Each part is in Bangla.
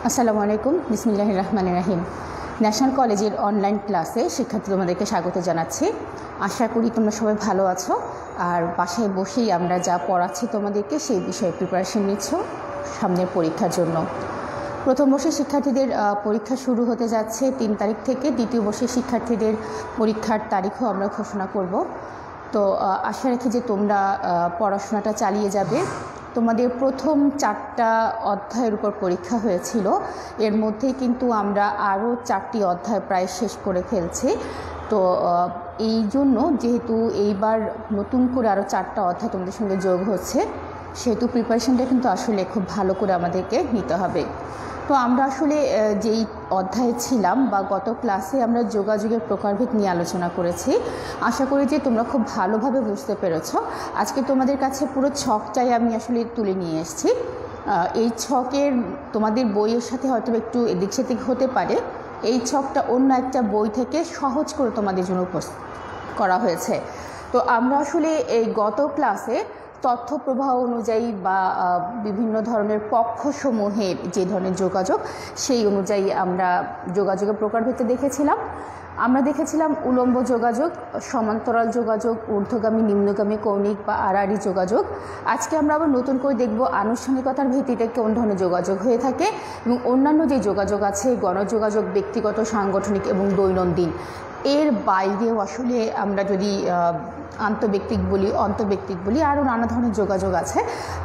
আসসালামু আলাইকুম, বিসমিল্লাহির রহমানির রহিম। ন্যাশনাল কলেজের অনলাইন ক্লাসে শিক্ষার্থী তোমাদেরকে স্বাগত জানাচ্ছি। আশা করি তোমরা সবাই ভালো আছো আর বাসায় বসেই আমরা যা পড়াচ্ছি তোমাদেরকে সেই বিষয়ে প্রিপারেশন নিচ্ছ সামনের পরীক্ষার জন্য। প্রথম বর্ষের শিক্ষার্থীদের পরীক্ষা শুরু হতে যাচ্ছে 3 তারিখ থেকে। দ্বিতীয় বর্ষের শিক্ষার্থীদের পরীক্ষার তারিখও আমরা ঘোষণা করব। তো আশা রাখি যে তোমরা পড়াশোনাটা চালিয়ে যাবে। তোমাদের প্রথম 4টা অধ্যায়ের উপর পরীক্ষা হয়েছিল, এর মধ্যে কিন্তু আমরা আরও 4টি অধ্যায় প্রায় শেষ করে ফেলছি। তো এই জন্য যেহেতু এইবার নতুন করে আরও 4টা অধ্যায় তোমাদের সঙ্গে যোগ হচ্ছে, সেহেতু প্রিপারেশনটা কিন্তু আসলে খুব ভালো করে আমাদেরকে নিতে হবে। তো আমরা আসলে যেই অধ্যায়ে ছিলাম বা গত ক্লাসে আমরা যোগাযোগের প্রকারভেদ নিয়ে আলোচনা করেছি। আশা করি যে তোমরা খুব ভালোভাবে বুঝতে পেরেছো। আজকে তোমাদের কাছে পুরো ছকটাই আমি আসলে তুলে নিয়ে এসেছি। এই ছকের তোমাদের বইয়ের সাথে হয়তো একটু এদিক সেদিক হতে পারে। এই ছকটা অন্য একটা বই থেকে সহজ করে তোমাদের জন্য উপস্থিত করা হয়েছে। তো আমরা আসলে এই গত ক্লাসে তথ্য প্রবাহ অনুযায়ী বা বিভিন্ন ধরনের পক্ষসমূহের যে ধরনের যোগাযোগ, সেই অনুযায়ী আমরা যোগাযোগের প্রকারভেদে দেখেছিলাম। আমরা দেখেছিলাম উলম্ব যোগাযোগ, সমান্তরাল যোগাযোগ, ঊর্ধ্বগামী নিম্নগামী কৌণিক বা আড়াআড়ি যোগাযোগ। আজকে আমরা আবার নতুন করে দেখব আনুষ্ঠানিকতার ভিত্তিতে কোন ধরনের যোগাযোগ হয়ে থাকে এবং অন্যান্য যে যোগাযোগ আছে, গণযোগাযোগ, ব্যক্তিগত, সাংগঠনিক এবং দৈনন্দিন। এর বাইরেও আসলে আমরা যদি আন্তঃব্যক্তিক বলি, অন্তর্ব্যক্তিক বলি, আরও নানা ধরনের যোগাযোগ আছে।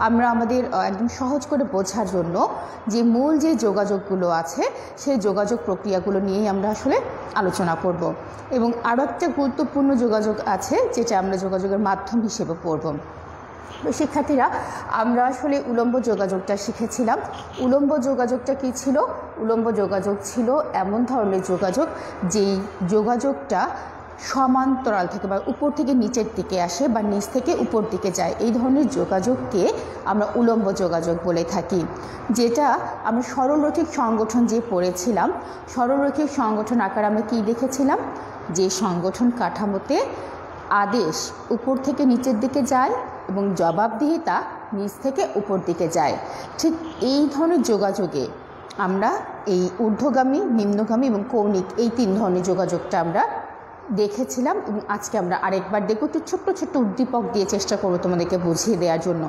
আমরা আমাদের একদম সহজ করে বোঝার জন্য যে মূল যে যোগাযোগগুলো আছে সেই যোগাযোগ প্রক্রিয়াগুলো নিয়েই আমরা আসলে আলোচনা করব। এবং আরও একটা গুরুত্বপূর্ণ যোগাযোগ আছে যেটা আমরা যোগাযোগের মাধ্যম হিসেবে পড়ব। তো শিক্ষার্থীরা, আমরা আসলে উলম্ব যোগাযোগটা শিখেছিলাম। উলম্ব যোগাযোগটা কী ছিল? উলম্ব যোগাযোগ ছিল এমন ধরনের যোগাযোগ যেই যোগাযোগটা সমান্তরাল থেকে বা উপর থেকে নিচের দিকে আসে বা নিচ থেকে উপর দিকে যায়। এই ধরনের যোগাযোগকে আমরা উলম্ব যোগাযোগ বলে থাকি। যেটা আমরা সরলরৈখিক সংগঠন যে পড়েছিলাম, সরলরৈখিক সংগঠন আকারে আমরা কী দেখেছিলাম? যে সংগঠন কাঠামোতে আদেশ উপর থেকে নিচের দিকে যায় এবং জবাবদিহিতা নিচ থেকে উপর দিকে যায়। ঠিক এই ধরনের যোগাযোগে আমরা এই ঊর্ধ্বগামী, নিম্নগামী এবং কৌণিক এই 3 ধরনের যোগাযোগটা আমরা দেখেছিলাম এবং আজকে আমরা আরেকবার দেখব। একটু ছোট্ট ছোট্ট উদ্দীপক দিয়ে চেষ্টা করবো তোমাদেরকে বুঝিয়ে দেওয়ার জন্য।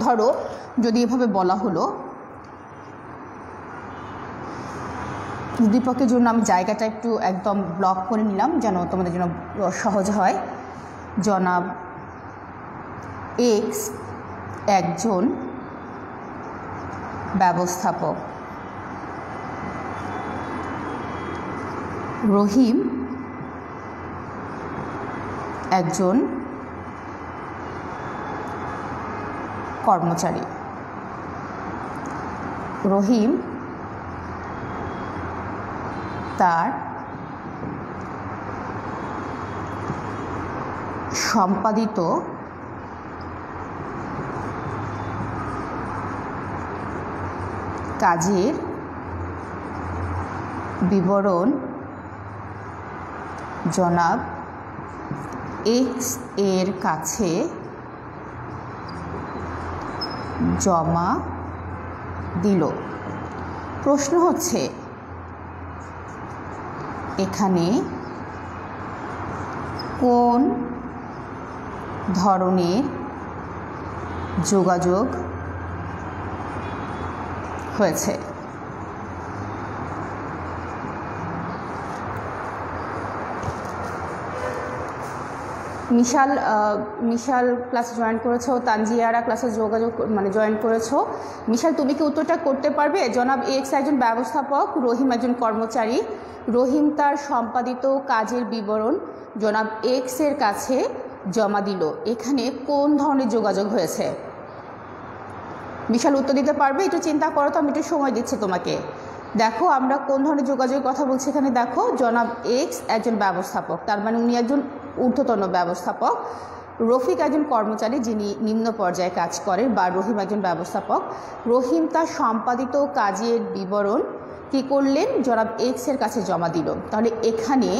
ধরো, যদি এভাবে বলা হলো, উদ্দীপকের জন্য আমি জায়গাটা একটু একদম ব্লক করে নিলাম যেন তোমাদের জন্য সহজ হয়। জনাব এক্স একজন ব্যবস্থাপক, রহিম একজন কর্মচারী। রহিম তার সম্পাদিত কাজের বিবরণ জনাব এক্স এর কাছে জমা দিল। প্রশ্ন হচ্ছে, এখানে কোন ধরনের যোগাযোগ হয়েছে? মিশাল ক্লাসে জয়েন করেছো, তানজিয়ারা ক্লাসে জয়েন করেছো। মিশাল, তুমি কি উত্তরটা করতে পারবে? জনাব এক্স একজন ব্যবস্থাপক, রহিম একজন কর্মচারী। রহিম তার সম্পাদিত কাজের বিবরণ জনাব এক্স এর কাছে জমা দিল। এখানে কোন ধরনের যোগাযোগ হয়েছে? মিশাল উত্তর দিতে পারবে? একটু চিন্তা করো তো, আমি একটু সময় দিচ্ছি তোমাকে। দেখো, আমরা কোন ধরনের যোগাযোগের কথা বলছি এখানে। দেখো, জনাব এক্স একজন ব্যবস্থাপক, তার মানে উনি একজন ঊর্ধ্বতন ব্যবস্থাপক। রফিক একজন কর্মচারী যিনি নিম্ন পর্যায়ে কাজ করেন, বা রহিম একজন ব্যবস্থাপক। রহিম তার সম্পাদিত কাজের বিবরণ কী করলেন? জনাব এক্স এর কাছে জমা দিল। তাহলে এখানে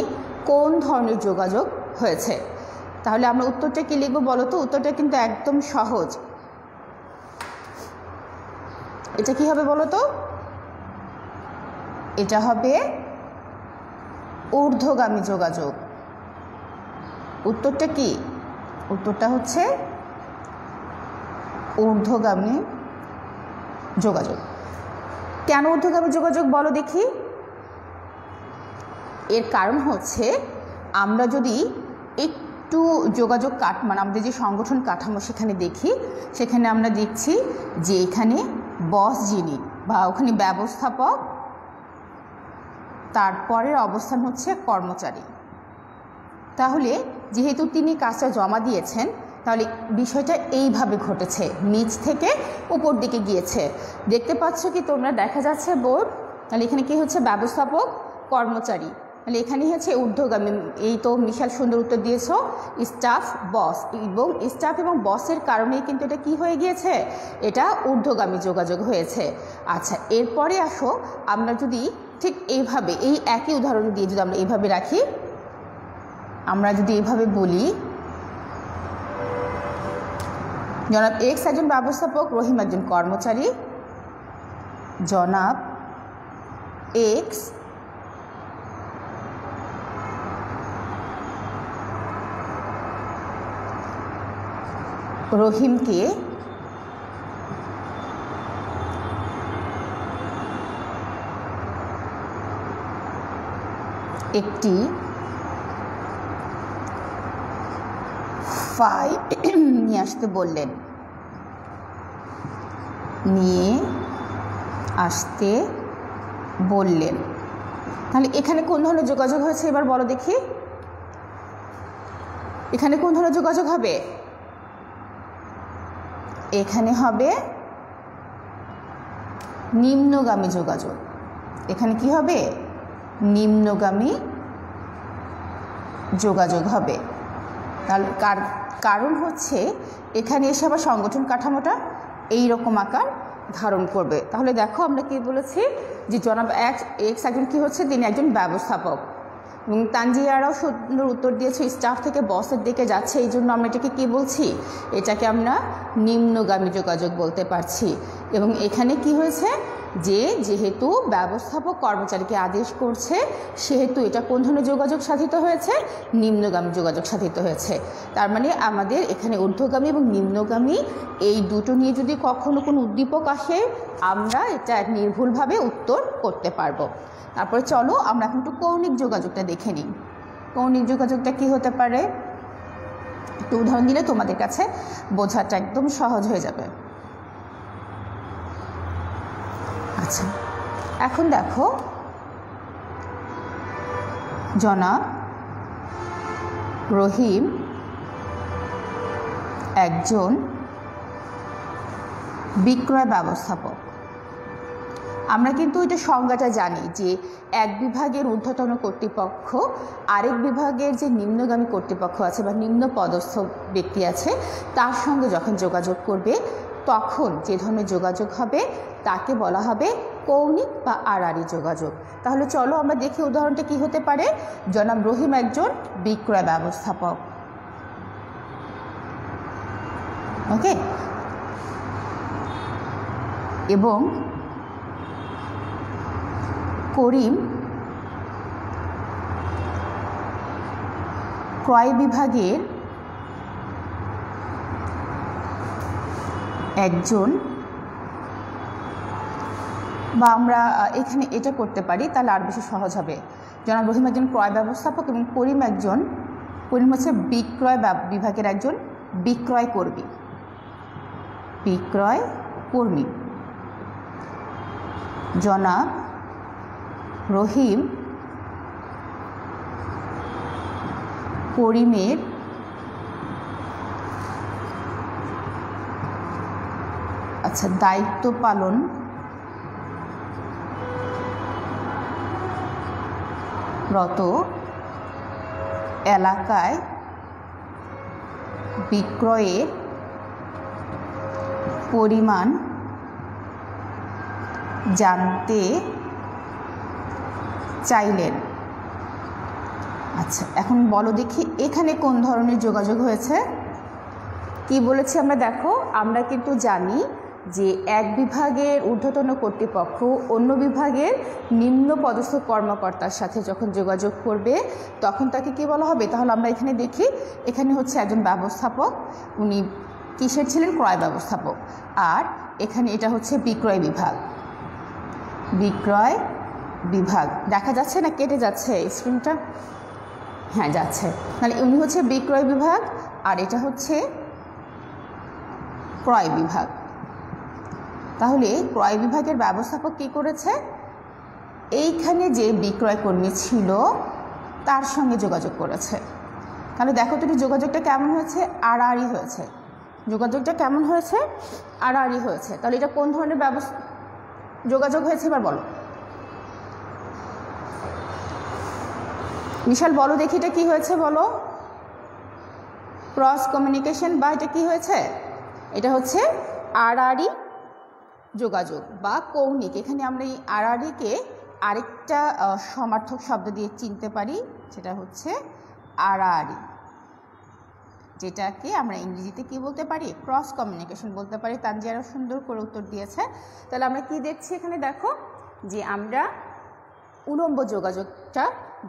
কোন ধরনের যোগাযোগ হয়েছে? তাহলে আমরা উত্তরটা কি লিখব বলো তো? উত্তরটা কিন্তু একদম সহজ। এটা কি হবে বলো তো? এটা হবে ঊর্ধ্বগামী যোগাযোগ। উত্তরটা কি? উত্তরটা হচ্ছে ঊর্ধ্বগামী যোগাযোগ। কেন ঊর্ধ্বগামী যোগাযোগ বলো দেখি? এর কারণ হচ্ছে আমরা যদি একটু যোগাযোগ মানে আমাদের যে সংগঠন কাঠামো সেখানে দেখি, সেখানে আমরা দেখছি যে এখানে বস যিনি বা ওখানে ব্যবস্থাপক, তারপরের অবস্থান হচ্ছে কর্মচারী। তাহলে যেহেতু তিনি কাজটা জমা দিয়েছেন, তাহলে বিষয়টা এইভাবে ঘটেছে, নিচ থেকে উপর দিকে গিয়েছে। দেখতে পাচ্ছ কি তোমরা? দেখা যাচ্ছে বোর্ড। তাহলে এখানে কি হচ্ছে? ব্যবস্থাপক, কর্মচারী। তাহলে এখানে হচ্ছে ঊর্ধ্বগামী। এই তো বিশাল সুন্দর উত্তর দিয়েছ, স্টাফ, বস। এবং স্টাফ এবং বসের কারণেই কিন্তু এটা কি হয়ে গিয়েছে? এটা ঊর্ধ্বগামী যোগাযোগ হয়েছে। আচ্ছা, এরপরে আসো আমরা যদি ঠিক এইভাবে, এই একই উদাহরণ দিয়ে যদি আমরা এইভাবে রাখি, আমরা যদি এইভাবে বলি, জনাব এক্স একজন ব্যবস্থাপক, রহিম একজন কর্মচারী। জনাব এক্স রহিমকে একটি ফাইল নিয়ে আসতে বললেন। তাহলে এখানে কোন ধরনের যোগাযোগ হয়েছে এবার বলো দেখি? এখানে কোন ধরনের যোগাযোগ হবে? এখানে হবে নিম্নগামী যোগাযোগ। এখানে কি হবে? নিম্নগামী যোগাযোগ হবে। তাহলে কারণ হচ্ছে এখানে এসে আবার সংগঠন কাঠামোটা এই রকম আকার ধারণ করবে। তাহলে দেখো আমরা কি বলেছি যে জনাব এক্স একজন কি হচ্ছে? তিনি একজন ব্যবস্থাপক। এবং তানজিয়ারাও সুন্দর উত্তর দিয়েছে, স্টাফ থেকে বসের দিকে যাচ্ছে, এই জন্য আমরা এটাকে কী বলছি? এটাকে আমরা নিম্নগামী যোগাযোগ বলতে পারছি। এবং এখানে কি হয়েছে? যেহেতু ব্যবস্থাপক কর্মচারীকে আদেশ করছে, সেহেতু এটা কোন ধরনের যোগাযোগ সাধিত হয়েছে? নিম্নগামী যোগাযোগ সাধিত হয়েছে। তার মানে আমাদের এখানে ঊর্ধ্বগামী এবং নিম্নগামী এই দুটো নিয়ে যদি কখনো কোনো উদ্দীপক আসে, আমরা এটা নির্ভুলভাবে উত্তর করতে পারবো। তারপরে চলো আমরা এখন একটু কৌণিক যোগাযোগটা দেখে নিই। কৌণিক যোগাযোগটা কি হতে পারে? একটু উদাহরণ দিলে তোমাদের কাছে বোঝাটা একদম সহজ হয়ে যাবে। আচ্ছা, এখন দেখো, জনাব রহিম একজন বিক্রয় ব্যবস্থাপক। আমরা কিন্তু এটা সংজ্ঞাটা জানি যে এক বিভাগের ঊর্ধ্বতন কর্তৃপক্ষ আরেক বিভাগের যে নিম্নগামী কর্তৃপক্ষ আছে বা নিম্ন পদস্থ ব্যক্তি আছে তার সঙ্গে যখন যোগাযোগ করবে, তখন যে ধরনের যোগাযোগ হবে তাকে বলা হবে কৌণিক বা আড়াআড়ি যোগাযোগ। তাহলে চলো আমরা দেখি উদাহরণটা কি হতে পারে। জনাব রহিম একজন বিক্রয় ব্যবস্থাপক। ওকে, এবং করিম ক্রয় বিভাগের একজন, বা আমরা এখানে এটা করতে পারি, তাহলে আর বেশি সহজ হবে। জনাব রহিম একজন ক্রয় ব্যবস্থাপক এবং করিম হচ্ছে বিক্রয় বিভাগের একজন বিক্রয় কর্মী। জনাব রহিম করিমের দায়িত্ব পালন রত এলাকায় বিক্রয়ের পরিমাণ জানতে চাইলেন। আচ্ছা, এখন বলো দেখি এখানে কোন ধরনের যোগাযোগ হয়েছে? কি বলেছি আমরা? দেখো, আমরা কিন্তু জানি যে এক বিভাগের ঊর্ধ্বতন কর্তৃপক্ষ অন্য বিভাগের নিম্ন পদস্থ কর্মকর্তার সাথে যখন যোগাযোগ করবে তখন তাকে কী বলা হবে? তাহলে আমরা এখানে দেখি, এখানে হচ্ছে একজন ব্যবস্থাপক, উনি কিসের ছিলেন? ক্রয় ব্যবস্থাপক। আর এখানে এটা হচ্ছে বিক্রয় বিভাগ। বিক্রয় বিভাগ দেখা যাচ্ছে না কেটে যাচ্ছে স্ক্রিনটা? হ্যাঁ যাচ্ছে। তাহলে উনি হচ্ছে বিক্রয় বিভাগ আর এটা হচ্ছে ক্রয় বিভাগ। তাহলে ক্রয় বিভাগের ব্যবস্থাপক কী করেছে? এইখানে যে বিক্রয় কর্মী ছিল তার সঙ্গে যোগাযোগ করেছে। তাহলে দেখো তো যোগাযোগটা কেমন হয়েছে? আড়াআড়ি হয়েছে। যোগাযোগটা কেমন হয়েছে? আড়াআড়ি হয়েছে। তাহলে এটা কোন ধরনের যোগাযোগ হয়েছে এবার বলো। বিশাল বলো দেখি এটা কী হয়েছে বলো। ক্রস কমিউনিকেশন বা এটা কী হয়েছে? এটা হচ্ছে আড়াআড়ি যোগাযোগ বা কৌণিক। এখানে আমরা এই আড়াআড়িকে আরেকটা সমার্থক শব্দ দিয়ে চিনতে পারি, সেটা হচ্ছে আড়াআড়ি, যেটাকে আমরা ইংরেজিতে কি বলতে পারি? ক্রস কমিউনিকেশন বলতে পারি। তানজিয়ারা সুন্দর করে উত্তর দিয়েছে। তাহলে আমরা কি দেখছি এখানে? দেখো যে আমরা উলম্ব যোগাযোগটা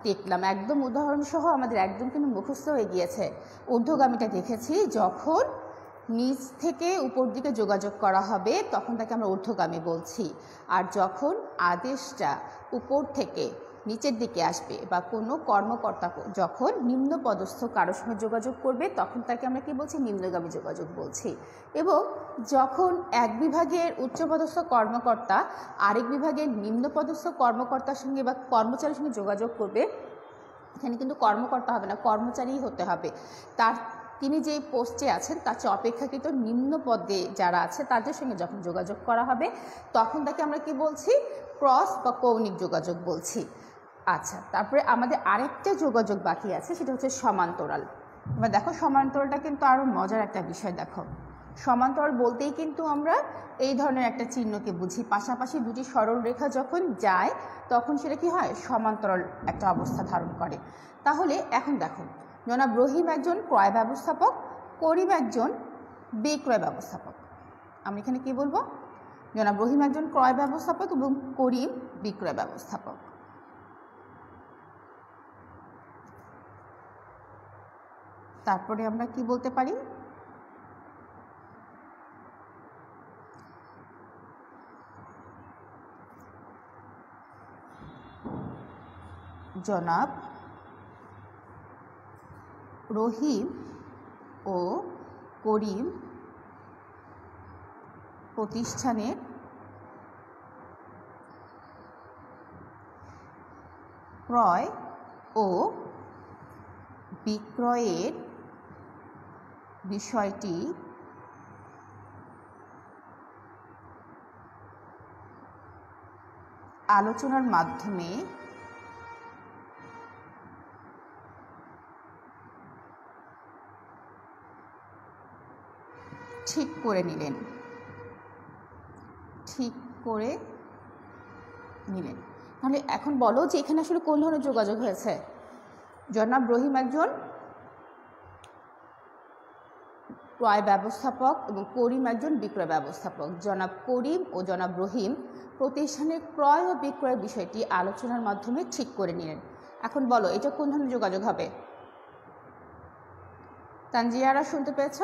দেখলাম, একদম উদাহরণসহ আমাদের একদম কিন্তু মুখস্থ হয়ে গিয়েছে। ঊর্ধ্বগামীটা দেখেছি, যখন নিচ থেকে উপর দিকে যোগাযোগ করা হবে তখন তাকে আমরা ঊর্ধ্বগামী বলছি। আর যখন আদেশটা উপর থেকে নিচের দিকে আসবে বা কোনো কর্মকর্তা যখন নিম্ন পদস্থ কারোর সঙ্গে যোগাযোগ করবে তখন তাকে আমরা কি বলছি? নিম্নগামী যোগাযোগ বলছি। এবং যখন এক বিভাগের উচ্চপদস্থ কর্মকর্তা আরেক বিভাগের নিম্নপদস্থ কর্মকর্তার সঙ্গে বা কর্মচারীর সঙ্গে যোগাযোগ করবে, এখানে কিন্তু কর্মকর্তা হবে না, কর্মচারী হতে হবে। তিনি যেই পোস্টে আছেন তার চেয়ে অপেক্ষাকৃত নিম্ন পদে যারা আছে তাদের সঙ্গে যখন যোগাযোগ করা হবে তখন তাকে আমরা কি বলছি? ক্রস বা কৌণিক যোগাযোগ বলছি। আচ্ছা, তারপরে আমাদের আরেকটা যোগাযোগ বাকি আছে, সেটা হচ্ছে সমান্তরাল। এবার দেখো সমান্তরালটা কিন্তু আরও মজার একটা বিষয়। দেখো সমান্তরাল বলতেই কিন্তু আমরা এই ধরনের একটা চিহ্নকে বুঝি, পাশাপাশি দুটি সরল রেখা যখন যায় তখন সেটা কি হয়? সমান্তরাল একটা অবস্থা ধারণ করে। তাহলে এখন দেখো, জনাব রহিম একজন ক্রয় ব্যবস্থাপক, করিম একজন বিক্রয় ব্যবস্থাপক। আমি এখানে কি বলবো? জনাব রহিম একজন ক্রয় ব্যবস্থাপক এবং করিম বিক্রয় ব্যবস্থাপক। তারপরে আমরা কি বলতে পারি? জনাব রহিম ও করিম প্রতিষ্ঠানের ক্রয় ও বিক্রয়ের বিষয়টি আলোচনার মাধ্যমে ঠিক করে নিলেন। তাহলে এখন বলো যে এখানে আসলে কোন ধরনের যোগাযোগ হয়েছে? জনাব রহিম একজন ক্রয় ব্যবস্থাপক এবং করিম একজন বিক্রয় ব্যবস্থাপক। জনাব করিম ও জনাব রহিম প্রতিষ্ঠানের ক্রয় ও বিক্রয়ের বিষয়টি আলোচনার মাধ্যমে ঠিক করে নিলেন। এখন বলো এটা কোন ধরনের যোগাযোগ হবে? তানজিয়ারা শুনতে পেয়েছ?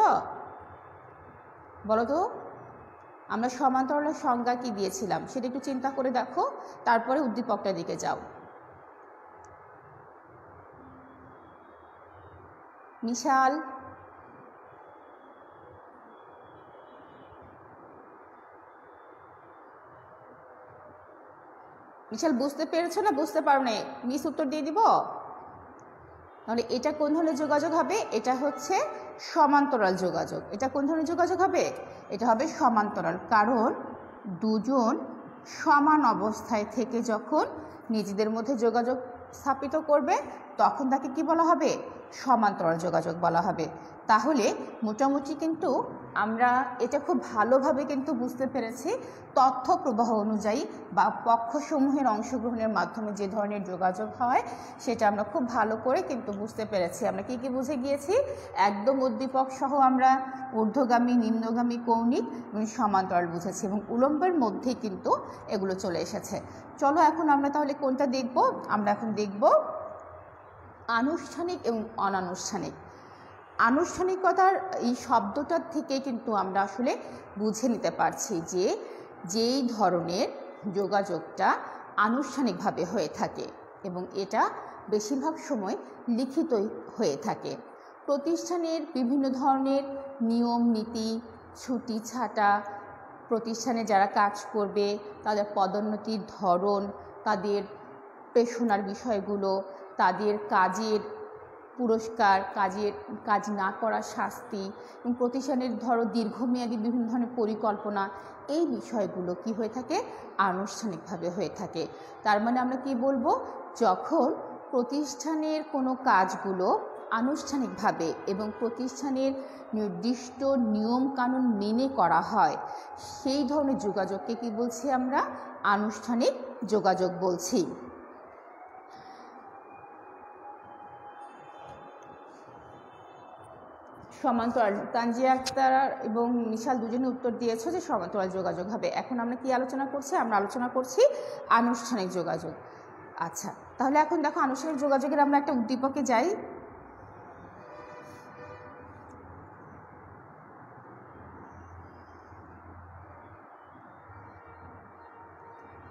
বলো তো, আমরা সমান্তরালের সংজ্ঞা কি দিয়েছিলাম সেটা একটু চিন্তা করে দেখো, তারপরে উদ্দীপকটার দিকে যাও। মিশাল, বুঝতে পেরেছো না বুঝতে পারো না? মিস উত্তর দিয়ে দিব। তাহলে এটা কোন ধরনের যোগাযোগ হবে? এটা হচ্ছে সমান্তরাল যোগাযোগ। এটা কোন ধরনের যোগাযোগ হবে? এটা হবে সমান্তরাল, কারণ দুজন সমান অবস্থায় থেকে যখন নিজেদের মধ্যে যোগাযোগ স্থাপিত করবে তখন তাকে কি বলা হবে? সমান্তরাল যোগাযোগ বলা হবে। তাহলে মোটামুটি কিন্তু আমরা এটা খুব ভালোভাবে কিন্তু বুঝতে পেরেছি তথ্য প্রবাহ অনুযায়ী বা পক্ষসমূহের অংশগ্রহণের মাধ্যমে যে ধরনের যোগাযোগ হয় সেটা আমরা খুব ভালো করে কিন্তু বুঝতে পেরেছি। আমরা কি কি বুঝে গিয়েছি? একদম উদ্দীপক সহ আমরা ঊর্ধ্বগামী, নিম্নগামী, কৌণিক এবং সমান্তরাল বুঝেছি এবং উলম্বের মধ্যেই কিন্তু এগুলো চলে এসেছে। চলো এখন আমরা তাহলে কোনটা দেখব? আমরা এখন দেখব আনুষ্ঠানিক এবং অনানুষ্ঠানিক। আনুষ্ঠানিকতার এই শব্দটার থেকে কিন্তু আমরা আসলে বুঝে নিতে পারছি যে যেই ধরনের যোগাযোগটা আনুষ্ঠানিকভাবে হয়ে থাকে এবং এটা বেশিরভাগ সময় লিখিতই হয়ে থাকে। প্রতিষ্ঠানের বিভিন্ন ধরনের নিয়ম নীতি, ছুটি ছাটা, প্রতিষ্ঠানে যারা কাজ করবে তাদের পদোন্নতির ধরন, তাদের পেশনার বিষয়গুলো, তাদের কাজের পুরস্কার, কাজ না করার শাস্তি এবং প্রতিষ্ঠানের দীর্ঘমেয়াদী বিভিন্ন ধরনের পরিকল্পনা, এই বিষয়গুলো কি হয়ে থাকে? আনুষ্ঠানিকভাবে হয়ে থাকে। তার মানে আমরা কি বলবো? যখন প্রতিষ্ঠানের কোনো কাজগুলো আনুষ্ঠানিকভাবে এবং প্রতিষ্ঠানের নির্দিষ্ট নিয়ম কানুন মেনে করা হয় সেই ধরনের যোগাযোগকে কি বলছি আমরা? আনুষ্ঠানিক যোগাযোগ বলছি। সমান্তরাল, তানজিয়া আক্তার এবং মিশাল দুজনে উত্তর দিয়েছে যে সমান্তরাল যোগাযোগ হবে। এখন আমরা কি আলোচনা করছি? আমরা আলোচনা করছি আনুষ্ঠানিক যোগাযোগ। আচ্ছা, তাহলে এখন দেখো আনুষ্ঠানিক যোগাযোগের আমরা একটা উদ্দীপকে যাই।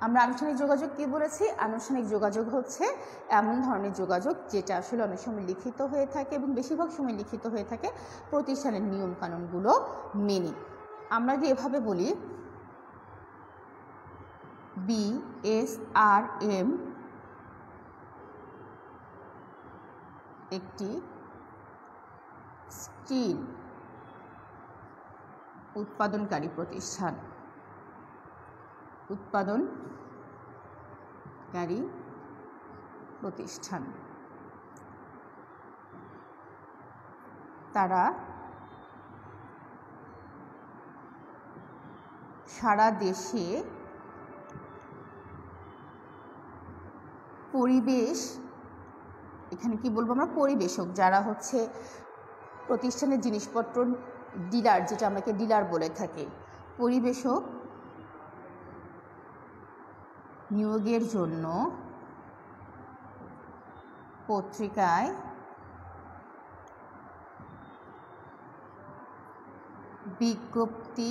আমরা আনুষ্ঠানিক যোগাযোগ কি বলেছি? আনুষ্ঠানিক যোগাযোগ হচ্ছে এমন ধরনের যোগাযোগ যেটা আসলে অনেক সময় লিখিত হয়ে থাকে এবং বেশিরভাগ সময় লিখিত হয়ে থাকে প্রতিষ্ঠানের নিয়ম কানুনগুলো মেনে। আমরা যদি এভাবে বলি BSRM একটি স্টিল উৎপাদনকারী প্রতিষ্ঠান, তারা সারা দেশে পরিবেশ, এখানে কি বলবো আমরা? পরিবেশক, যারা হচ্ছে প্রতিষ্ঠানের জিনিসপত্র ডিলার, যেটা আমাকে ডিলার বলে থাকি, পরিবেশক নিয়োগের জন্য পত্রিকায় বিজ্ঞপ্তি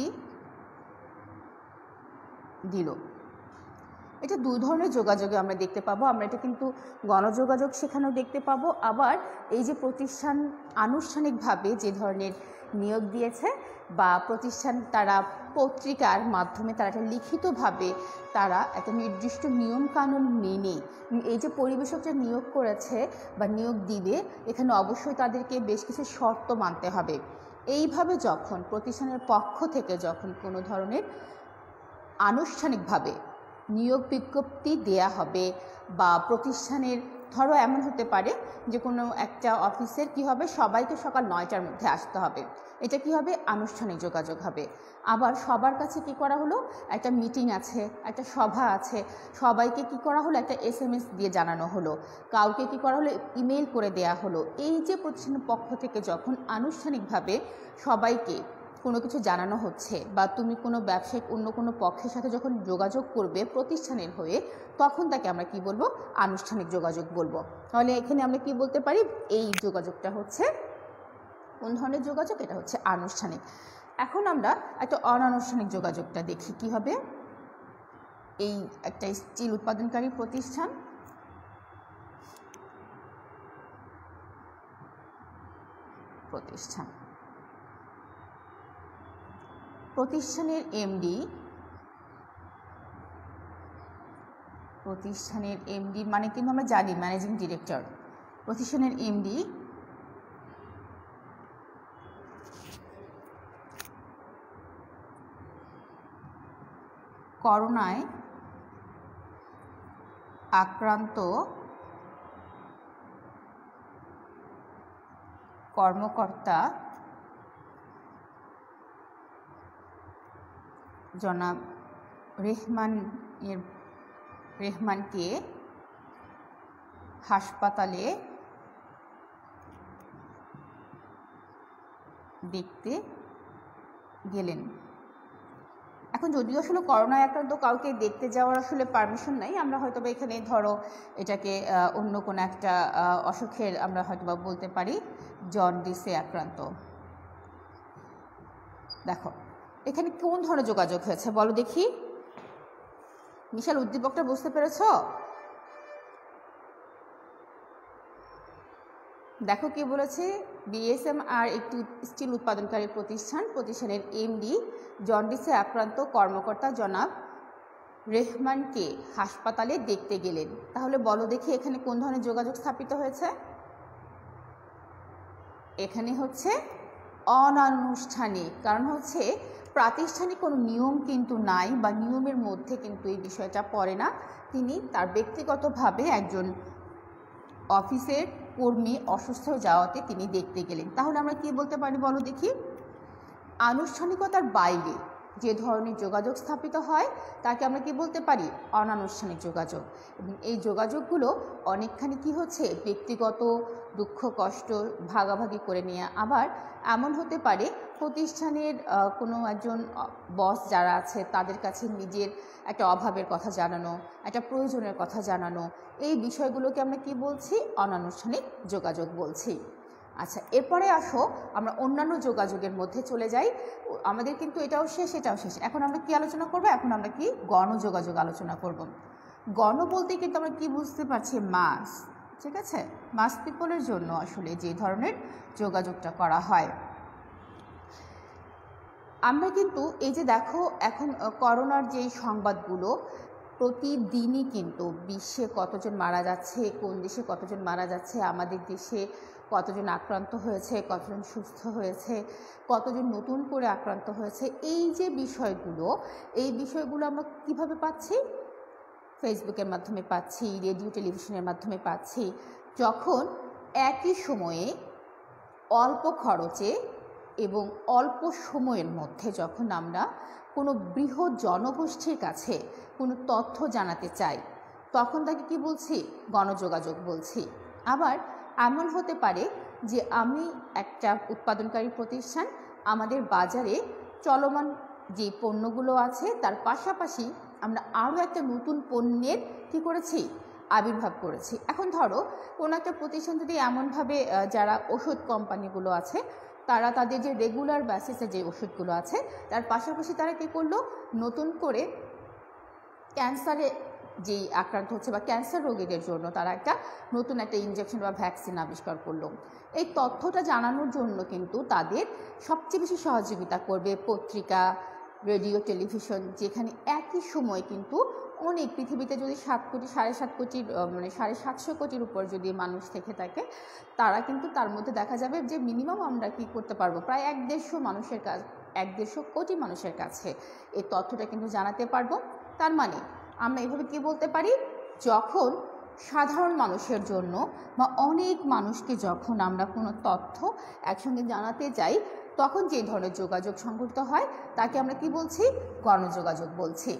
দিল। এটা দুই ধরনের যোগাযোগে আমরা দেখতে পাবো। আমরা এটা কিন্তু গণযোগাযোগ সেখানেও দেখতে পাবো, আবার এই যে প্রতিষ্ঠান আনুষ্ঠানিকভাবে যে ধরনের নিয়োগ দিয়েছে বা প্রতিষ্ঠান তারা পত্রিকার মাধ্যমে তারা একটা লিখিতভাবে তারা একটা নির্দিষ্ট নিয়ম কানুন মেনে এই যে পরিবেশকরা নিয়োগ করেছে বা নিয়োগ দিবে, এখানে অবশ্যই তাদেরকে বেশ কিছু শর্ত মানতে হবে। এইভাবে যখন প্রতিষ্ঠানের পক্ষ থেকে যখন কোনো ধরনের আনুষ্ঠানিকভাবে নিয়োগ বিজ্ঞপ্তি দেয়া হবে বা প্রতিষ্ঠানের ধরো এমন হতে পারে যে কোনো একটা অফিসের কি হবে, সবাইকে সকাল 9টার মধ্যে আসতে হবে, এটা কি হবে? আনুষ্ঠানিক যোগাযোগ হবে। আবার সবার কাছে কি করা হলো? একটা মিটিং আছে, একটা সভা আছে, সবাইকে কি করা হলো? একটা SMS দিয়ে জানানো হলো, কাউকে কি করা হলো? ইমেল করে দেয়া হলো। এই যে প্রতিষ্ঠানের পক্ষ থেকে যখন আনুষ্ঠানিকভাবে সবাইকে কোনো কিছু জানানো হচ্ছে বা তুমি কোনো ব্যবসায়িক অন্য কোনো পক্ষের সাথে যখন যোগাযোগ করবে প্রতিষ্ঠানের হয়ে, তখন তাকে আমরা কি বলবো? আনুষ্ঠানিক যোগাযোগ বলবো। তাহলে এখানে আমরা কি বলতে পারি? এই যোগাযোগটা হচ্ছে কোন ধরনের যোগাযোগ? এটা হচ্ছে আনুষ্ঠানিক। এখন আমরা একটা অনানুষ্ঠানিক যোগাযোগটা দেখি কি হবে। এই একটা স্টিল উৎপাদনকারী প্রতিষ্ঠানের এমডি মানে কিন্তু আমরা জানি ম্যানেজিং ডিরেক্টর। প্রতিষ্ঠানের এমডি করোনায় আক্রান্ত কর্মকর্তা জনাব রেহমানকে হাসপাতালে দেখতে গেলেন। এখন যদিও আসলে করোনায় আক্রান্ত কাউকে দেখতে যাওয়ার আসলে পারমিশন নাই, আমরা হয়তো বা এখানে ধরো এটাকে অন্য কোনো একটা অসুখের আমরা হয়তো বা বলতে পারি জন্ডিসে আক্রান্ত। দেখো এখানে কোন ধরনের যোগাযোগ হয়েছে বলো দেখি, বিশাল উদ্দীপকটা বুঝতে পেরেছ? দেখো কি বলেছে, বিএসএমআর একটি স্টিল উৎপাদনকারী প্রতিষ্ঠানের এমডি জন্ডিসে আক্রান্ত কর্মকর্তা জনাব রেহমানকে হাসপাতালে দেখতে গেলেন। তাহলে বলো দেখি এখানে কোন ধরনের যোগাযোগ স্থাপিত হয়েছে? এখানে হচ্ছে অনানুষ্ঠানিক, কারণ হচ্ছে প্রাতিষ্ঠানিক কোনো নিয়ম কিন্তু নাই বা নিয়মের মধ্যে কিন্তু এই বিষয়টা পড়ে না। তিনি তার ব্যক্তিগতভাবে একজন অফিসের কর্মী অসুস্থ হয়ে যাওয়াতে তিনি দেখতে গেলেন। তাহলে আমরা কি বলতে পারি বলো দেখি, আনুষ্ঠানিকতার বাইরে যে ধরনের যোগাযোগ স্থাপিত হয় তাকে আমরা কি বলতে পারি, অনানুষ্ঠানিক যোগাযোগ। এবং এই যোগাযোগগুলো অনেকখানি কি হচ্ছে ব্যক্তিগত দুঃখ কষ্ট ভাগাভাগি করে নিয়ে, আবার এমন হতে পারে প্রতিষ্ঠানের কোনো একজন বস যারা আছে তাদের কাছে নিজের একটা অভাবের কথা জানানো, একটা প্রয়োজনের কথা জানানো, এই বিষয়গুলোকে আমরা কি বলছি, অনানুষ্ঠানিক যোগাযোগ বলছি। আচ্ছা, এরপরে আসো আমরা অন্যান্য যোগাযোগের মধ্যে চলে যাই। আমাদের কিন্তু এটাও শেষ এটাও শেষ। এখন আমরা কি আলোচনা করব, এখন আমরা কি গণযোগাযোগ আলোচনা করব। গণ বলতে কিন্তু আমরা কি বুঝতে পারছি, মাস, ঠিক আছে, মাস পিপলের জন্য আসলে যে ধরনের যোগাযোগটা করা হয়। আমরা কিন্তু এই যে দেখো এখন করোনার যে সংবাদগুলো প্রতিদিনই কিন্তু বিশ্বে কতজন মারা যাচ্ছে, কোন দেশে কতজন মারা যাচ্ছে, আমাদের দেশে কতজন আক্রান্ত হয়েছে, কতজন সুস্থ হয়েছে, কতজন নতুন করে আক্রান্ত হয়েছে, এই যে এই বিষয়গুলো আমরা কিভাবে পাচ্ছি, ফেসবুকের মাধ্যমে পাচ্ছি, রেডিও টেলিভিশনের মাধ্যমে পাচ্ছি। যখন একই সময়ে অল্প খরচে এবং অল্প সময়ের মধ্যে যখন আমরা কোনো বৃহৎ জনগোষ্ঠীর কাছে কোনো তথ্য জানাতে চাই, তখন তাকে কি বলছি, গণযোগাযোগ বলছি। আবার এমন হতে পারে যে আমি একটা উৎপাদনকারী প্রতিষ্ঠান, আমাদের বাজারে চলমান যে পণ্যগুলো আছে তার পাশাপাশি আমরা আরও একটা নতুন পণ্যের কী করেছি, আবির্ভাব করেছি। এখন ধরো কোনো একটা প্রতিষ্ঠান যদি এমনভাবে যারা ওষুধ কোম্পানিগুলো আছে তারা তাদের যে রেগুলার বেসিসে যে ওষুধগুলো আছে তার পাশাপাশি তারা কী করলো, নতুন করে ক্যান্সারে যেই আক্রান্ত হচ্ছে বা ক্যান্সার রোগীদের জন্য তারা নতুন একটা ইনজেকশন বা ভ্যাকসিন আবিষ্কার করলো। এই তথ্যটা জানানোর জন্য কিন্তু তাদের সবচেয়ে বেশি সহযোগিতা করবে পত্রিকা, রেডিও, টেলিভিশন, যেখানে একই সময় কিন্তু অনেক, পৃথিবীতে যদি 7 কোটি 7.5 কোটির মানে 750 কোটির উপর যদি মানুষ থেকে থাকে, তারা কিন্তু তার মধ্যে দেখা যাবে যে মিনিমাম আমরা কি করতে পারবো, প্রায় 150 কোটি মানুষের কাছে এই তথ্যটা কিন্তু জানাতে পারবো। তার মানে আমরা এভাবে কি বলতে পারি, যখন সাধারণ মানুষের জন্য বা অনেক মানুষকে যখন আমরা কোনো তথ্য একসঙ্গে জানাতে চাই, তখন যে ধরনের যোগাযোগ সংঘটিত হয় তাকে আমরা কি বলছি, গণযোগাযোগ বলছি।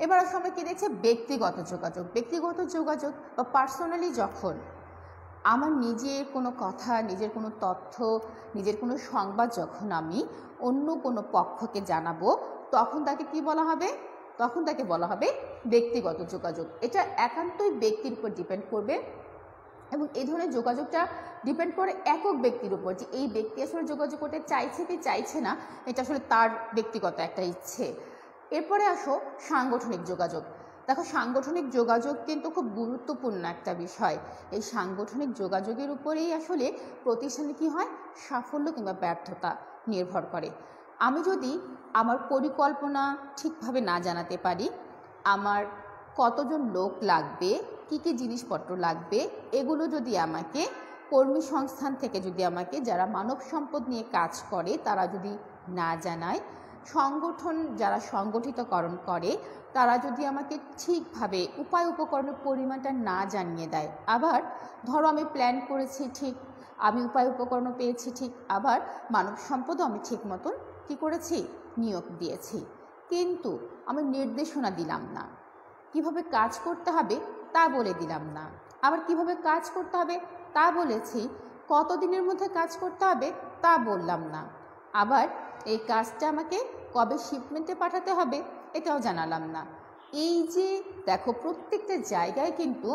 এবার আসলে আমরা কি দেখছি, ব্যক্তিগত যোগাযোগ। ব্যক্তিগত যোগাযোগ বা পার্সোনালি যখন আমার নিজের কোনো কথা, নিজের কোনো তথ্য, নিজের কোনো সংবাদ যখন আমি অন্য কোনো পক্ষকে জানাবো, তখন তাকে কি বলা হবে, তখন তাকে বলা হবে ব্যক্তিগত যোগাযোগ। এটা একান্তই ব্যক্তির উপর ডিপেন্ড করবে এবং এই ধরনের যোগাযোগটা ডিপেন্ড করে একক ব্যক্তির উপর, যে এই ব্যক্তি আসলে যোগাযোগ করতে চাইছে কি চাইছে না, এটা আসলে তার ব্যক্তিগত একটা ইচ্ছে। এরপরে আসো সাংগঠনিক যোগাযোগ। দেখো সাংগঠনিক যোগাযোগ কিন্তু খুব গুরুত্বপূর্ণ একটা বিষয়। এই সাংগঠনিক যোগাযোগের উপরেই আসলে প্রতিষ্ঠানে কী হয়, সাফল্য কিংবা ব্যর্থতা নির্ভর করে। আমি যদি আমার পরিকল্পনা ঠিকভাবে না জানাতে পারি, আমার কতজন লোক লাগবে, কী কী জিনিসপত্র লাগবে, এগুলো যদি আমাকে কর্মী সংস্থান থেকে যদি আমাকে যারা মানব সম্পদ নিয়ে কাজ করে তারা যদি না জানায়, সংগঠন যারা সংগঠিতকরণ করে তারা যদি আমাকে ঠিকভাবে উপায় উপকরণের পরিমাণটা না জানিয়ে দেয়, আবার ধরো আমি প্ল্যান করেছি ঠিক আমি উপায় উপকরণও পেয়েছি ঠিক, আবার মানব সম্পদও আমি ঠিক মতন কী করেছি, নিয়োগ দিয়েছি। কিন্তু আমি নির্দেশনা দিলাম না, কিভাবে কাজ করতে হবে তা বলে দিলাম না। আবার কিভাবে কাজ করতে হবে তা বলেছি, কতদিনের মধ্যে কাজ করতে হবে তা বললাম না। আবার এই কাজটা আমাকে কবে শিপমেন্টে পাঠাতে হবে এটাও জানালাম না। এই যে দেখো, প্রত্যেকটা জায়গায় কিন্তু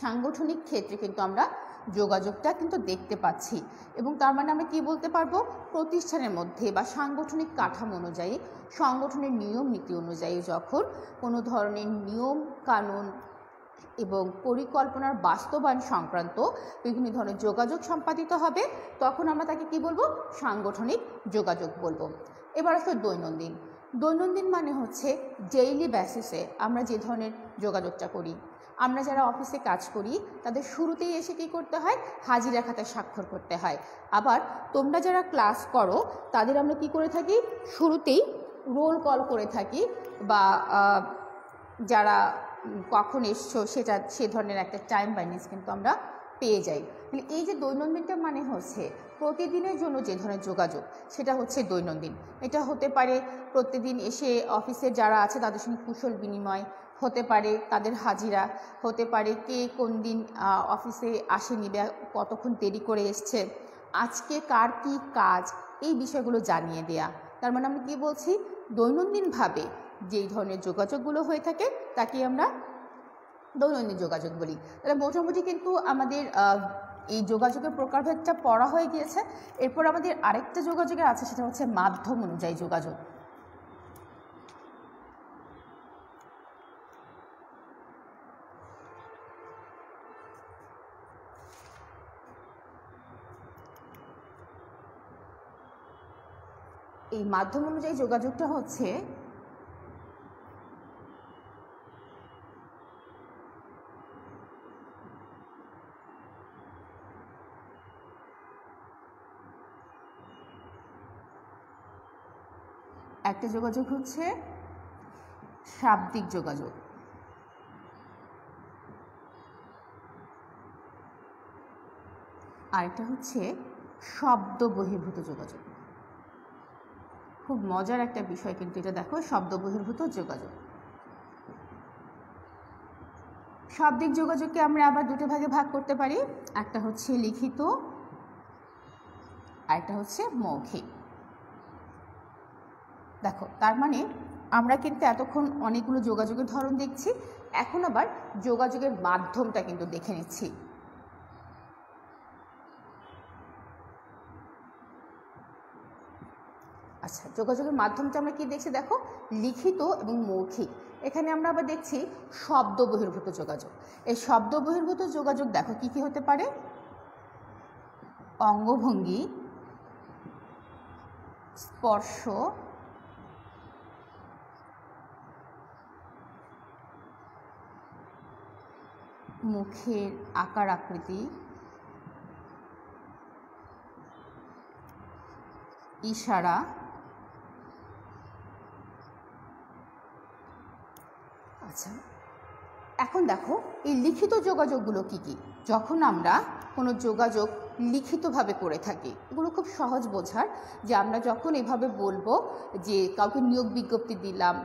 সাংগঠনিক ক্ষেত্রে কিন্তু আমরা যোগাযোগটা কিন্তু দেখতে পাচ্ছি। এবং তার মানে আমরা কী বলতে পারবো, প্রতিষ্ঠানের মধ্যে বা সাংগঠনিক কাঠামো অনুযায়ী, সংগঠনের নিয়ম নীতি অনুযায়ী যখন কোনো ধরনের নিয়ম কানুন এবং পরিকল্পনার বাস্তবায়ন সংক্রান্ত বিভিন্ন ধরনের যোগাযোগ সম্পাদিত হবে, তখন আমরা তাকে কি বলবো, সাংগঠনিক যোগাযোগ বলবো। এবার আসলে দৈনন্দিন। দৈনন্দিন মানে হচ্ছে ডেইলি বেসিসে আমরা যে ধরনের যোগাযোগটা করি। আমরা যারা অফিসে কাজ করি তাদের শুরুতেই এসে কী করতে হয়, হাজিরা খাতায় স্বাক্ষর করতে হয়। আবার তোমরা যারা ক্লাস করো তাদের আমরা কি করে থাকি, শুরুতেই রোল কল করে থাকি, বা যারা কখন এসছো সেটা সে ধরনের একটা টাইম বাইন্ডিংস কিন্তু আমরা পেয়ে যাই। এই যে দৈনন্দিনটা মানে হচ্ছে প্রতিদিনের জন্য যে ধরনের যোগাযোগ, সেটা হচ্ছে দৈনন্দিন। এটা হতে পারে প্রতিদিন এসে অফিসের যারা আছে তাদের সঙ্গে কুশল বিনিময়, হতে পারে তাদের হাজিরা, হতে পারে কে কোন দিন অফিসে আসেনি বা কতক্ষণ দেরি করে এসছে, আজকে কার কী কাজ, এই বিষয়গুলো জানিয়ে দেয়া। তার মানে আমরা কী বলছি, দৈনন্দিনভাবে যেই ধরনের যোগাযোগগুলো হয়ে থাকে তাকে আমরা দৈনন্দিন যোগাযোগ বলি। তাহলে মোটামুটি কিন্তু আমাদের এই যোগাযোগের প্রকারভেদটা পড়া হয়ে গিয়েছে। এরপর আমাদের আরেকটা যোগাযোগের আছে, সেটা হচ্ছে মাধ্যম অনুযায়ী যোগাযোগ। এই মাধ্যম অনুযায়ী যোগাযোগটা হচ্ছে একটা যোগাযোগ হচ্ছে শাব্দিক যোগাযোগ, আরেকটা হচ্ছে শব্দ বহির্ভূত যোগাযোগ। খুব মজার একটা বিষয় কিন্তু এটা, দেখো, শব্দ বহির্ভূত যোগাযোগ। শাব্দিক যোগাযোগকে আমরা আবার দুটো ভাগে ভাগ করতে পারি, একটা হচ্ছে লিখিত, আরেকটা হচ্ছে মৌখিক। দেখো, তার মানে আমরা কিন্তু এতক্ষণ অনেকগুলো যোগাযোগের ধরন দেখছি, এখন আবার যোগাযোগের মাধ্যমটা কিন্তু দেখে নিচ্ছি। আচ্ছা, যোগাযোগের মাধ্যমটা আমরা কি দেখছি, দেখো, লিখিত এবং মৌখিক। এখানে আমরা আবার দেখছি শব্দ বহির্ভূত যোগাযোগ। এই শব্দ বহির্ভূত যোগাযোগ দেখো কি কি হতে পারে, অঙ্গভঙ্গি, স্পর্শ, মুখের আকার আকৃতি, ইশারা, আচ্ছা, এখন দেখো এই লিখিত যোগাযোগগুলো কি কি। যখন আমরা কোনো যোগাযোগ লিখিতভাবে করে থাকি, এগুলো খুব সহজ বোঝার, যে আমরা যখন এভাবে বলবো যে কাউকে নিয়োগ বিজ্ঞপ্তি দিলাম,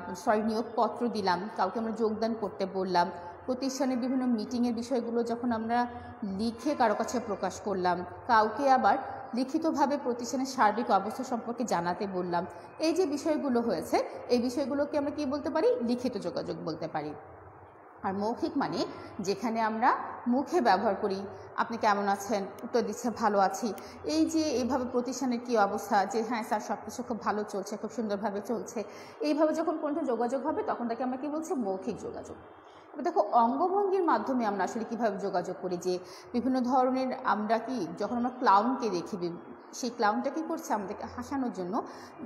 নিয়োগপত্র দিলাম, কাউকে আমরা যোগদান করতে বললাম, প্রতিষ্ঠানের বিভিন্ন মিটিংয়ের বিষয়গুলো যখন আমরা লিখে কারো কাছে প্রকাশ করলাম, কাউকে আবার লিখিতভাবে প্রতিষ্ঠানের সার্বিক অবস্থা সম্পর্কে জানাতে বললাম, এই যে বিষয়গুলো হয়েছে, এই বিষয়গুলোকে আমরা কি বলতে পারি, লিখিত যোগাযোগ বলতে পারি। আর মৌখিক মানে যেখানে আমরা মুখে ব্যবহার করি, আপনি কেমন আছেন, উত্তর দিচ্ছে ভালো আছি, এই যে এইভাবে প্রতিষ্ঠানের কী অবস্থা, যে হ্যাঁ স্যার সব কিছু খুব ভালো চলছে, খুব সুন্দরভাবে চলছে, এইভাবে যখন কোনো যোগাযোগ হবে তখন তাকে আমরা কী বলছি, মৌখিক যোগাযোগ। এবার দেখো, অঙ্গভঙ্গির মাধ্যমে আমরা আসলে কীভাবে যোগাযোগ করি, যে বিভিন্ন ধরনের আমরা কি, যখন আমরা ক্লাউনকে দেখি, সেই ক্লাউনটা কী করছে, আমাদেরকে হাসানোর জন্য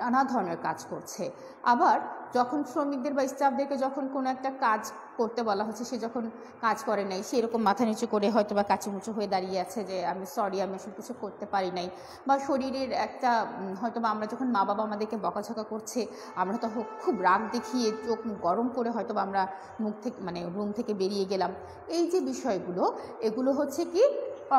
নানা ধরনের কাজ করছে। আবার যখন শ্রমিকদের বা স্টাফদেরকে যখন কোনো একটা কাজ করতে বলা হচ্ছে, সে যখন কাজ করে নাই, সেরকম মাথা নিচু করে হয়তো বা কাচুমুচু হয়ে দাঁড়িয়ে আছে যে আমি সরি, আমি আসলে কিছু করতে পারি নাই, বা শরীরের একটা হয়তো বা আমরা যখন মা বাবা আমাদেরকে বকাঝকা করছে, আমরা তো খুব রাগ দেখিয়ে চোখ গরম করে হয়তো বা আমরা মুখ থেকে রুম থেকে বেরিয়ে গেলাম। এই যে বিষয়গুলো, এগুলো হচ্ছে কি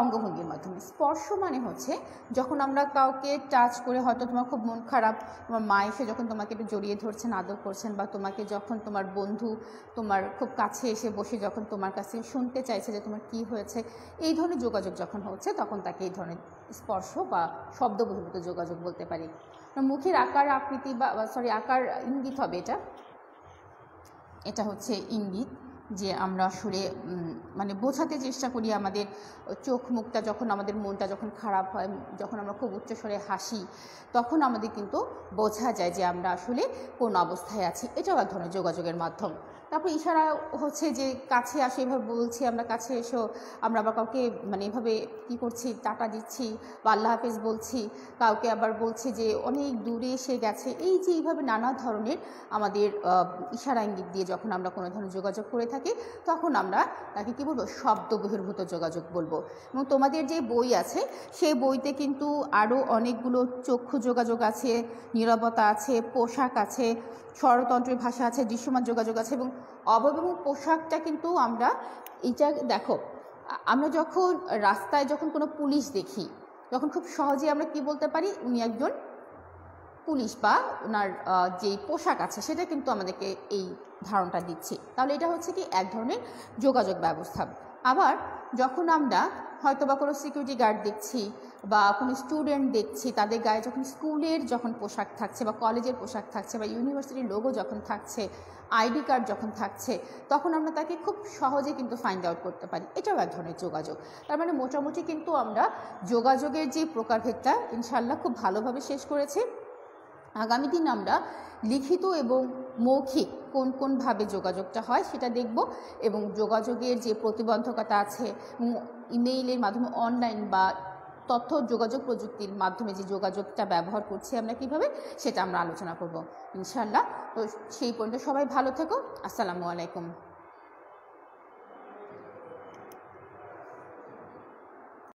অঙ্গভঙ্গির মাধ্যমে। স্পর্শ মানে হচ্ছে যখন আমরা কাউকে টাচ করে, হয়তো তোমার খুব মন খারাপ, তোমার মা এসে যখন তোমাকে একটু জড়িয়ে ধরছেন, আদর করছেন, বা তোমাকে যখন তোমার বন্ধু তোমার খুব কাছে এসে বসে যখন তোমার কাছে শুনতে চাইছে যে তোমার কি হয়েছে, এই ধরনের যোগাযোগ যখন হচ্ছে তখন তাকে এই ধরনের স্পর্শ বা শব্দ বহির্ভূত যোগাযোগ বলতে পারি। মুখের আকার আকৃতি বা আকার ইঙ্গিত হবে এটা হচ্ছে ইঙ্গিত, যে আমরা আসলে মানে বোঝাতে চেষ্টা করি আমাদের চোখ মুখটা, যখন আমাদের মনটা যখন খারাপ হয়, যখন আমরা খুব উচ্চস্বরে হাসি, তখন আমাদের কিন্তু বোঝা যায় যে আমরা আসলে কোন অবস্থায় আছি। এটাও এক ধরনের যোগাযোগের মাধ্যম। তারপর ইশারা হচ্ছে যে কাছে আসে, এভাবে বলছি আমরা, কাছে এসো, আমরা আবার কাউকে মানে এভাবে কী করছি, টাটা দিচ্ছি বা আল্লাহ হাফেজ বলছি, কাউকে আবার বলছি যে অনেক দূরে এসে গেছে। এই যে এইভাবে নানা ধরনের আমাদের ইশারা ইঙ্গিত দিয়ে যখন আমরা কোনো ধরনের যোগাযোগ করে থাকি, তখন আমরা তাকে কী বলবো, শব্দ বহির্ভূত যোগাযোগ বলবো। এবং তোমাদের যে বই আছে সেই বইতে কিন্তু আরও অনেকগুলো চক্ষু যোগাযোগ আছে, নীরবতা আছে, পোশাক আছে, স্বরতন্ত্রের ভাষা আছে, দৃশ্যমান যোগাযোগ আছে। এবং অবয়ব এবং পোশাকটা কিন্তু আমরা এটা দেখো, আমরা যখন রাস্তায় যখন কোনো পুলিশ দেখি, তখন খুব সহজে আমরা কি বলতে পারি, উনি একজন পুলিশ, বা ওনার যে পোশাক আছে সেটা কিন্তু আমাদেরকে এই ধারণাটা দিচ্ছে। তাহলে এটা হচ্ছে কি এক ধরনের যোগাযোগ ব্যবস্থা। আবার যখন আমরা হয়তো বা কোনো সিকিউরিটি গার্ড দেখছি বা কোনো স্টুডেন্ট দেখছি, তাদের গায়ে যখন স্কুলের যখন পোশাক থাকছে বা কলেজের পোশাক থাকছে বা ইউনিভার্সিটির লোগো যখন থাকছে, আইডি কার্ড যখন থাকছে, তখন আমরা তাকে খুব সহজে কিন্তু ফাইন্ড আউট করতে পারি। এটাও এক ধরনের যোগাযোগ। তার মানে মোটামুটি কিন্তু আমরা যোগাযোগের যে প্রকারভেদটা ইনশাআল্লাহ খুব ভালোভাবে শেষ করেছি। আগামী দিন আমরা লিখিত এবং মৌখিক কোন কোনভাবে যোগাযোগটা হয় সেটা দেখব, এবং যোগাযোগের যে প্রতিবন্ধকতা আছে, ইমেইলের মাধ্যমে, অনলাইন বা তথ্য যোগাযোগ প্রযুক্তির মাধ্যমে যে যোগাযোগটা ব্যবহার করছি আমরা কিভাবে, সেটা আমরা আলোচনা করব ইনশাআল্লাহ। তো সেই পর্যন্ত সবাই ভালো থেকো। আসসালামু আলাইকুম।